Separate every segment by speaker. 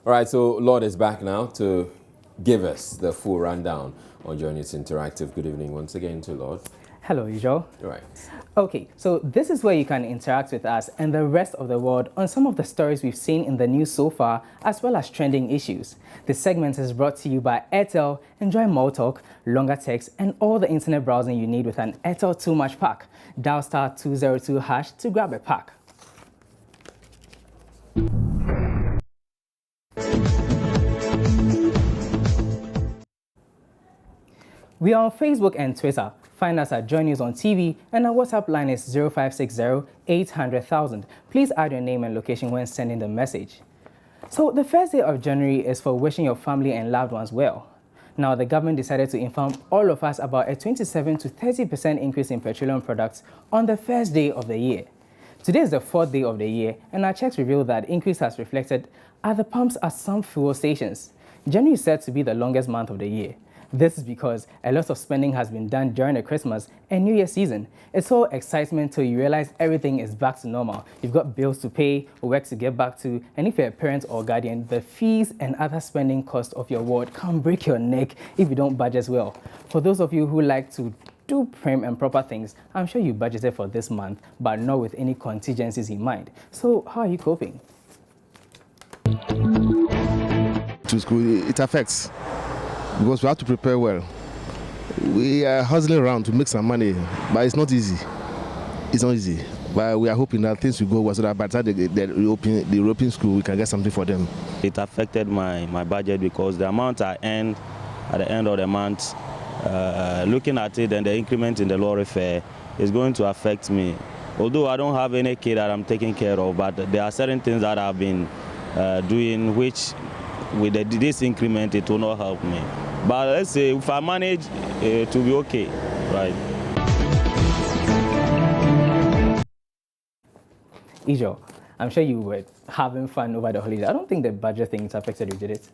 Speaker 1: All right, so Lord is back now to give us the full rundown on Journey's Interactive. Good evening once again to Lord.
Speaker 2: Hello, Ijo.
Speaker 1: All right.
Speaker 2: Okay, so this is where you can interact with us and the rest of the world on some of the stories we've seen in the news so far, as well as trending issues. The segment is brought to you by Airtel. Enjoy more talk, longer text, and all the internet browsing you need with an Airtel 2 Much pack. Dial *202# to grab a pack. We are on Facebook and Twitter. Find us at Join News on TV, and our WhatsApp line is 0560-800,000. Please add your name and location when sending the message. So the first day of January is for wishing your family and loved ones well. Now, the government decided to inform all of us about a 27 to 30% increase in petroleum products on the first day of the year. Today is the fourth day of the year, and our checks reveal that increase has reflected at the pumps at some fuel stations. January is said to be the longest month of the year. This is because a lot of spending has been done during the Christmas and New Year season. It's all excitement till you realize everything is back to normal. You've got bills to pay, work to get back to, and if you're a parent or guardian, the fees and other spending costs of your ward can break your neck if you don't budget well. For those of you who like to do prim and proper things, I'm sure you budgeted for this month, but not with any contingencies in mind. So how are you coping?
Speaker 3: To school, it affects. Because we have to prepare well. We are hustling around to make some money, but it's not easy. It's not easy. But we are hoping that things will go well so that by the time they reopen the European school, we can get something for them.
Speaker 4: It affected my budget because the amount I earned at the end of the month, looking at it and the increment in the lorry fare is going to affect me. Although I don't have any kid that I'm taking care of, but there are certain things that I've been doing which with this increment it will not help me. But let's say if I manage to be okay, right?
Speaker 2: Ijo, I'm sure you were having fun over the holiday. I don't think the budget thing affected you, did it?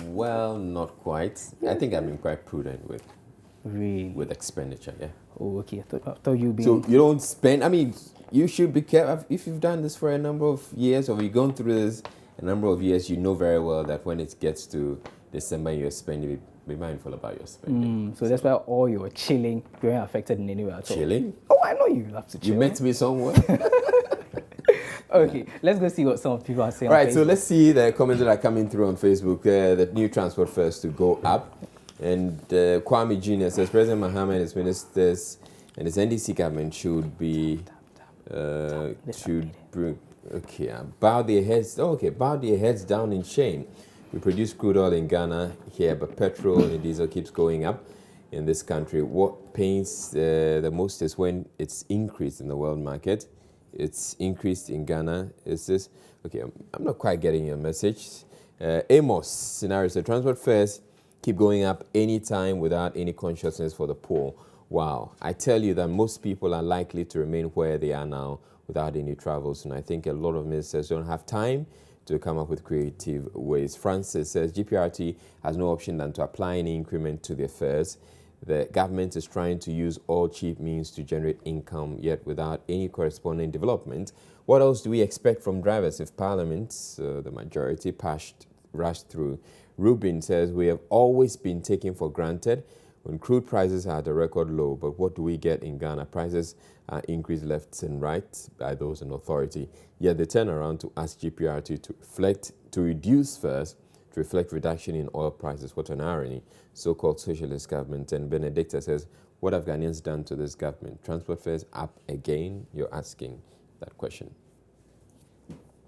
Speaker 1: Well, not quite. I think I've been quite prudent with expenditure, yeah.
Speaker 2: Oh, okay. I thought you'd be...
Speaker 1: So you don't spend, I mean, you should be careful. If you've done this for a number of years or you've gone through this a number of years, you know very well that when it gets to December, you're spending, be mindful about your spending.
Speaker 2: So that's why all your chilling, you weren't affected in any way at all.
Speaker 1: Chilling?
Speaker 2: Oh, I know you love to chill.
Speaker 1: You met me somewhere?
Speaker 2: Okay, let's go see what some people are saying.
Speaker 1: All right, so let's see the comments that are coming through on Facebook. The new transport fares to go up. And Kwame Jr. says President Mahama and his ministers and his NDC government should be, bow their heads. Bow their heads down in shame. We produce crude oil in Ghana here, but petrol and diesel keeps going up in this country. What pains the most is when it's increased in the world market. It's increased in Ghana. Is this okay? I'm not quite getting your message. Amos scenario: the transport fares keep going up anytime without any consciousness for the poor. Wow, I tell you that most people are likely to remain where they are now without any travels, and I think a lot of ministers don't have time to come up with creative ways. Francis says GPRT has no option than to apply any increment to their fares. The government is trying to use all cheap means to generate income, yet without any corresponding development. What else do we expect from drivers if Parliament, the majority, rushed through? Rubin says we have always been taken for granted when crude prices are at a record low, but what do we get in Ghana? Prices are increased left and right by those in authority, yet they turn around to ask GPRT to reduce fares to reflect reduction in oil prices. What an irony. So-called socialist government. And Benedicta says, what have Ghanaians done to this government? Transport fares up again? You're asking that question.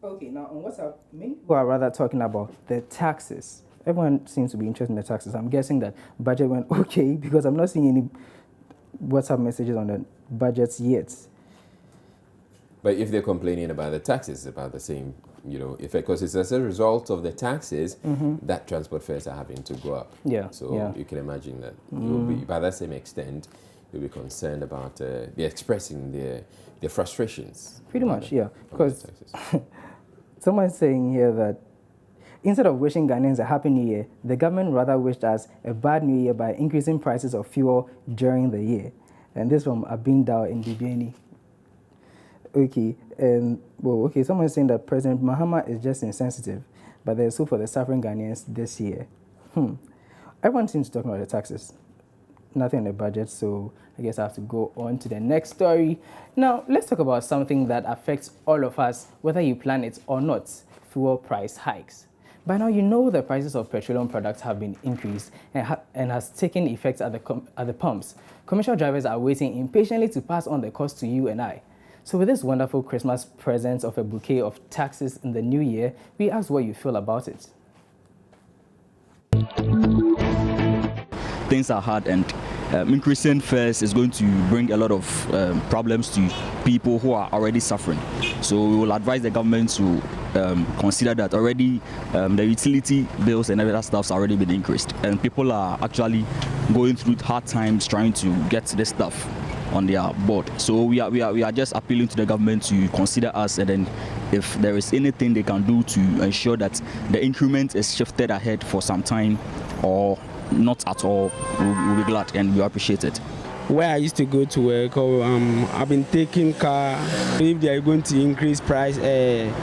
Speaker 2: Okay, now on WhatsApp, many people are rather talking about the taxes. Everyone seems to be interested in the taxes. I'm guessing that budget went okay because I'm not seeing any WhatsApp messages on the budgets yet.
Speaker 1: But if they're complaining about the taxes, about the same, effect, because it's as a result of the taxes that transport fares are having to go up.
Speaker 2: Yeah.
Speaker 1: So you can imagine that you'll be, by that same extent, you'll be concerned about they're expressing their frustrations.
Speaker 2: Pretty much, yeah. Because someone's saying here that instead of wishing Ghanaians a happy new year, the government rather wished us a bad new year by increasing prices of fuel during the year. And this from Abin Dao in Bibiani. Okay, someone's saying that President Mahama is just insensitive. but there's hope for the suffering Ghanaians this year. Everyone seems to talk about the taxes. Nothing in the budget, so I guess I have to go on to the next story. Now, let's talk about something that affects all of us, whether you plan it or not: fuel price hikes. By now, you know the prices of petroleum products have been increased and has taken effect at the pumps. Commercial drivers are waiting impatiently to pass on the cost to you and I. So with this wonderful Christmas present of a bouquet of taxes in the new year, we ask what you feel about it.
Speaker 5: Things are hard, and increasing fares is going to bring a lot of problems to people who are already suffering. So we will advise the government to consider that already the utility bills and other stuff's already been increased, and people are actually going through hard times trying to get this stuff on their board. So we are just appealing to the government to consider us, and then if there is anything they can do to ensure that the increment is shifted ahead for some time or not at all, we'll be glad and we appreciate it.
Speaker 6: Where I used to go to work, I've been taking car. If they are going to increase price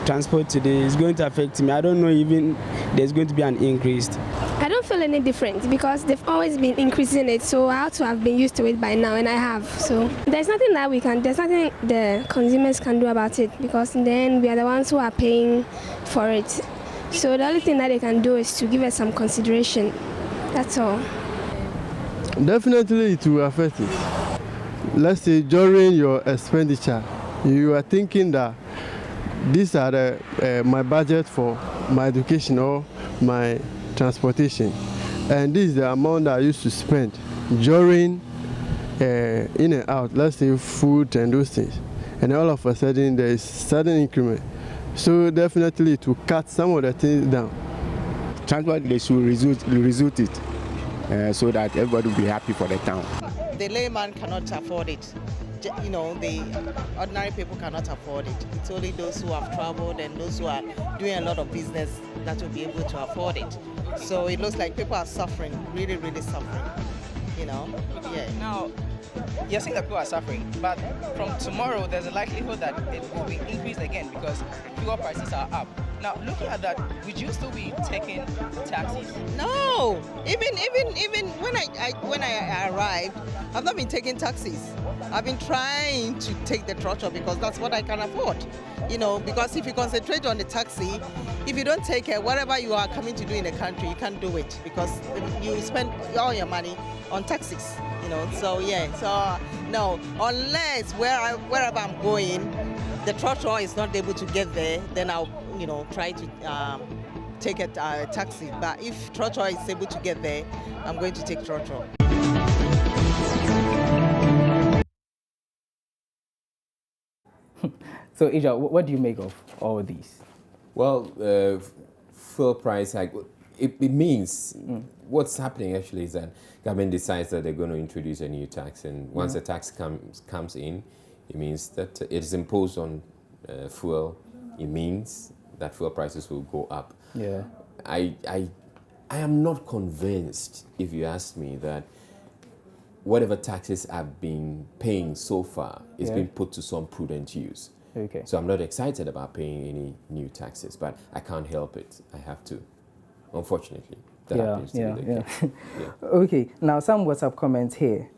Speaker 6: transport today, it's going to affect me. I don't know even there's going to be an increase.
Speaker 7: I don't feel any different because they've always been increasing it, so I ought to have been used to it by now, and I have. So there's nothing the consumers can do about it, because in the end we are the ones who are paying for it. So the only thing that they can do is to give us some consideration. That's all.
Speaker 8: Definitely it will affect it. Let's say during your expenditure, you are thinking that these are my budget for my education or my transportation, and this is the amount that I used to spend during in and out, let's say food and those things, and all of a sudden there is sudden increment. So definitely to cut some of the things down.
Speaker 9: Transport, they should resume it so that everybody will be happy for the town.
Speaker 10: The layman cannot afford it. You know, the ordinary people cannot afford it. It's only those who have traveled and those who are doing a lot of business that will be able to afford it. So it looks like people are suffering, really, really suffering. You know, yeah.
Speaker 2: Now, you're saying that people are suffering, but from tomorrow there's a likelihood that it will be increased again because fuel prices are up. Now, looking at that, would you still be taking taxis?
Speaker 10: No, even when I arrived, I've not been taking taxis. I've been trying to take the trotro because that's what I can afford. You know, because if you concentrate on the taxi, if you don't take care, whatever you are coming to do in the country, you can't do it because you spend all your money on taxis. You know, so yeah, so no, unless wherever I'm going, the trotro is not able to get there, then I'll try to take a taxi. But if trotro is able to get there, I'm going to take trotro.
Speaker 2: So, Ija, what do you make of all these?
Speaker 1: Well, fuel price hike, it means what's happening actually is that government decides that they're going to introduce a new tax, and once the tax comes in, it means that it is imposed on fuel. It means that fuel prices will go up.
Speaker 2: Yeah.
Speaker 1: I am not convinced, if you ask me, that whatever taxes I've been paying so far is being put to some prudent use.
Speaker 2: Okay.
Speaker 1: So I'm not excited about paying any new taxes, but I can't help it. I have to. Unfortunately, that happens to be the case. Yeah.
Speaker 2: Okay. Now, some WhatsApp comments here.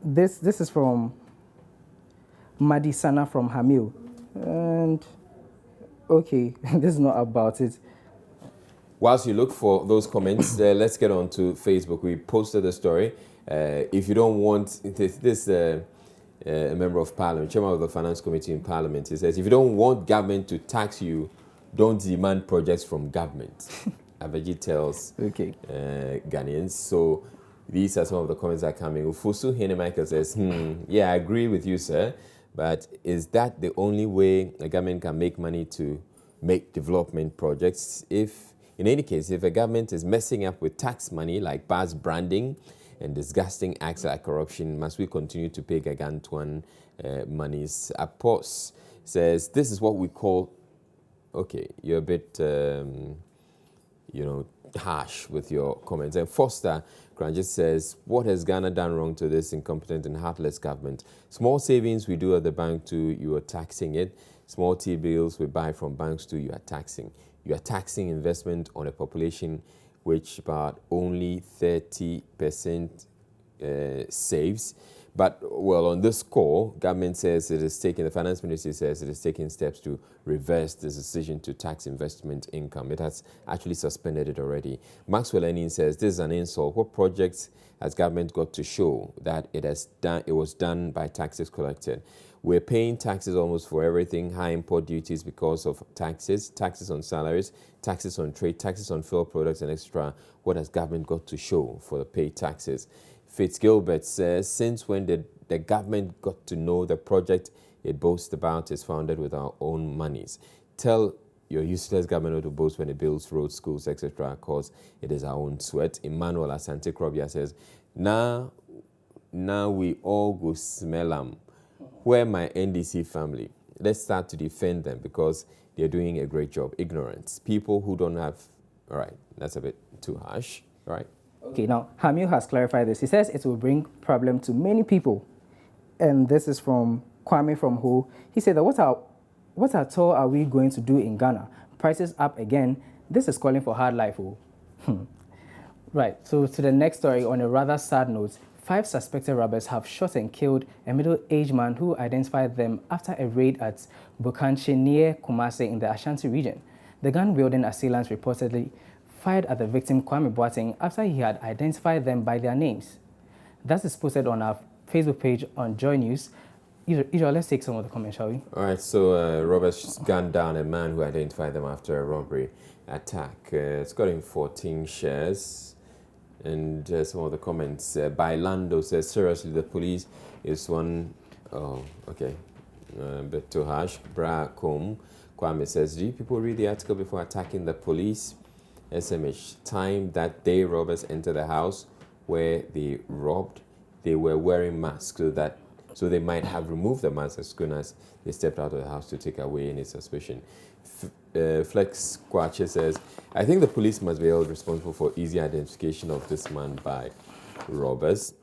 Speaker 2: This is from Madisana from Hamil. And, okay, this is not about it.
Speaker 1: Whilst you look for those comments, let's get on to Facebook. We posted a story. If you don't want this a member of Parliament, chairman of the Finance Committee in Parliament, he says, if you don't want government to tax you, don't demand projects from government. Abaji tells Ghanaians. So these are some of the comments that are coming. Ufusu Hene Michael says, yeah, I agree with you, sir. But is that the only way a government can make money to make development projects? In any case, if a government is messing up with tax money like bus branding and disgusting acts like corruption, must we continue to pay gargantuan monies? Apos says, this is what we call, okay, you're a bit, harsh with your comments. And Foster Grange says, what has Ghana done wrong to this incompetent and heartless government? Small savings we do at the bank too, you are taxing it. Small T-bills we buy from banks too, you are taxing. you are taxing investment on a population which about only 30% saves. But, well, on this score, government says it is taking, the finance ministry says it is taking steps to reverse this decision to tax investment income. It has actually suspended it already. Maxwell Enin says this is an insult. What projects has government got to show that it was done by taxes collected? We're paying taxes almost for everything, high import duties because of taxes, taxes on salaries, taxes on trade, taxes on fuel products and extra. What has government got to show for the paid taxes? Fitzgilbert says, since when did the government got to know the project it boasts about is founded with our own monies? Tell your useless government to boast when it builds roads, schools, etc., because it is our own sweat. Emmanuel Asante Krobia says, now we all go smell them. Where my NDC family? Let's start to defend them because they're doing a great job. Ignorance. People who don't have... All right, that's a bit too harsh, right?
Speaker 2: Okay, now Hamil has clarified this. He says it will bring problem to many people. And this is from Kwame from Ho. He said that what at all are we going to do in Ghana? Prices up again. This is calling for hard life. Right, so to the next story, on a rather sad note, 5 suspected robbers have shot and killed a middle-aged man who identified them after a raid at Bukanche near Kumasi in the Ashanti region. The gun-wielding assailants reportedly fired at the victim Kwame Boateng after he had identified them by their names. That is posted on our Facebook page on Joy News. Idra, let's take some of the comments, shall we?
Speaker 1: All right, so robbers gunned down a man who identified them after a robbery attack. It's got him 14 shares. And some of the comments by Lando says, seriously, the police is one... Oh, okay. A bit too harsh. Bra Kom Kwame says, do you people read the article before attacking the police? SMH, time that day robbers entered the house where they robbed, they were wearing masks so they might have removed the masks as soon as they stepped out of the house to take away any suspicion. Flex Kwache says, I think the police must be held responsible for easy identification of this man by robbers.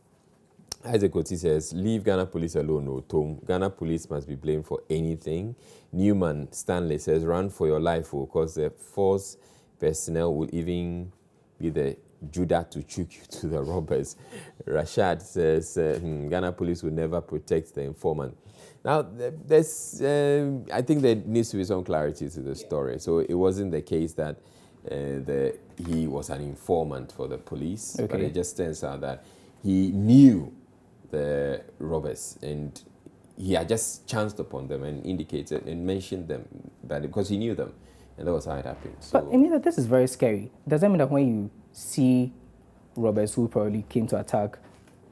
Speaker 1: Isaac Oti says, leave Ghana police alone, no Tom. Ghana police must be blamed for anything. Newman Stanley says, run for your life, because the force personnel will even be the Judah to choke you to the robbers. Rashad says, Ghana police will never protect the informant. Now, there's, I think there needs to be some clarity to the story. So it wasn't the case that he was an informant for the police, but it just turns out that he knew the robbers and he had just chanced upon them and indicated and mentioned them because he knew them, and that was how it happened. So,
Speaker 2: but Emilio, this is very scary. Does that mean that when you see robbers who probably came to attack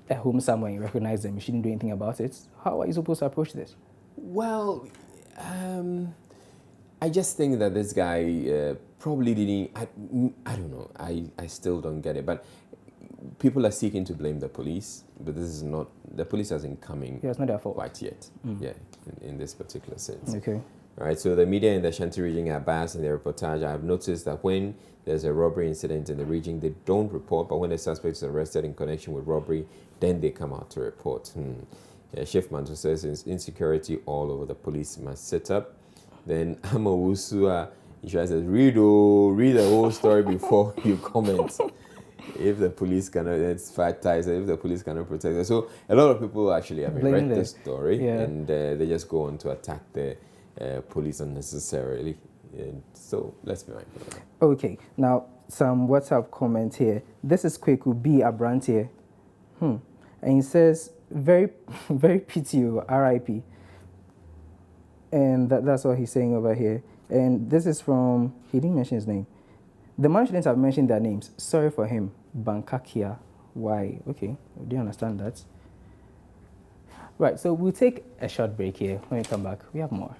Speaker 2: a home somewhere and you recognize them, you shouldn't do anything about it? How are you supposed to approach this?
Speaker 1: Well, I just think that this guy probably didn't, I don't know, I still don't get it, but people are seeking to blame the police, but this is not, the police hasn't coming
Speaker 2: it's not their fault
Speaker 1: quite yet, in this particular sense.
Speaker 2: Okay.
Speaker 1: All right, so the media in the Ashanti region are biased in their reportage. I have noticed that when there's a robbery incident in the region, they don't report, but when the suspect is arrested in connection with robbery, then they come out to report. Shiftman says insecurity all over, the police must sit up. Then Amawusua says, read the whole story before you comment. If the police cannot, it's 5 ties, if the police cannot protect us. So a lot of people actually have read the story and they just go on to attack the police unnecessarily. And so let's be mindful of that.
Speaker 2: Okay, now some WhatsApp comment here. This is Kweku B. Abrantier. And he says, very, very pity, RIP. And that's what he's saying over here. And this is from, he didn't mention his name. The man shouldn't have mentioned their names. Sorry for him. Bankakia. Why? Okay, do you understand that? Right, so we'll take a short break here. When we come back, we have more.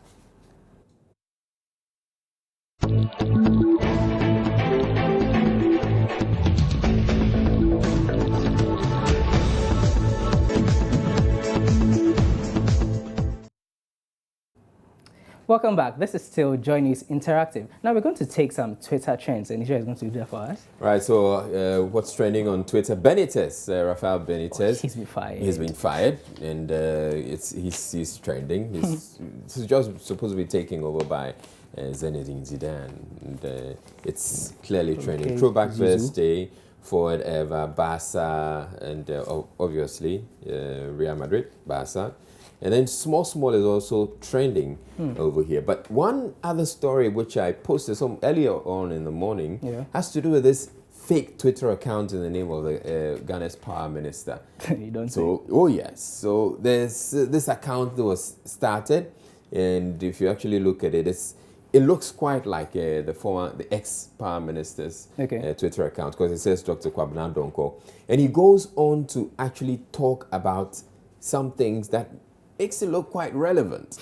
Speaker 2: Welcome back. This is still Joy News Interactive. Now we're going to take some Twitter trends, and Nisha is going to do that for us.
Speaker 1: Right, so what's trending on Twitter? Benitez, Rafael Benitez.
Speaker 2: He's been fired.
Speaker 1: He's been fired, and he's trending. He's just supposed to be taking over by Zinedine Zidane. And, it's clearly trending. Throwback Thursday, forward ever, Barca, and obviously Real Madrid, Barca. And then small is also trending over here. But one other story which I posted some earlier on in the morning has to do with this fake Twitter account in the name of the Ghana's power minister.
Speaker 2: You don't say.
Speaker 1: Oh yes. So there's this account that was started, and if you actually look at it, it looks quite like the ex-power minister's Twitter account, because it says Dr. Kwabena Donko. And he goes on to actually talk about some things that makes it look quite relevant.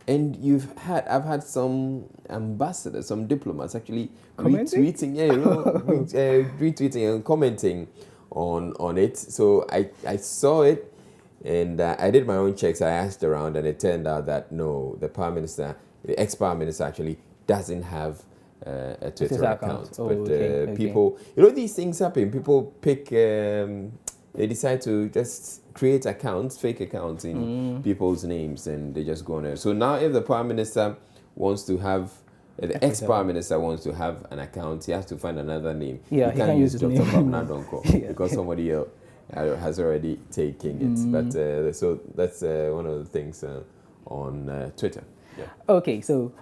Speaker 1: And I've had some ambassadors, some diplomats actually retweeting and commenting on it. So I saw it, and I did my own checks. I asked around, and it turned out that no, the ex-power minister actually doesn't have a Twitter account. But people, these things happen. People pick, they decide to just create accounts, fake accounts in people's names, and they just go on there. So now if the Prime Minister wants to have, the ex-Prime Minister wants to have an account, he has to find another name.
Speaker 2: Yeah,
Speaker 1: he can't use Dr. Kwabena Donko because somebody else has already taken it. But so that's one of the things on Twitter. Yeah.
Speaker 2: Okay, so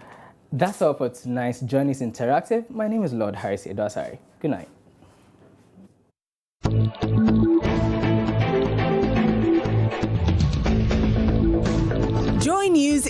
Speaker 2: that's all for tonight's Joy News Interactive. My name is Lord Harris Asare. Good night.
Speaker 11: Joy News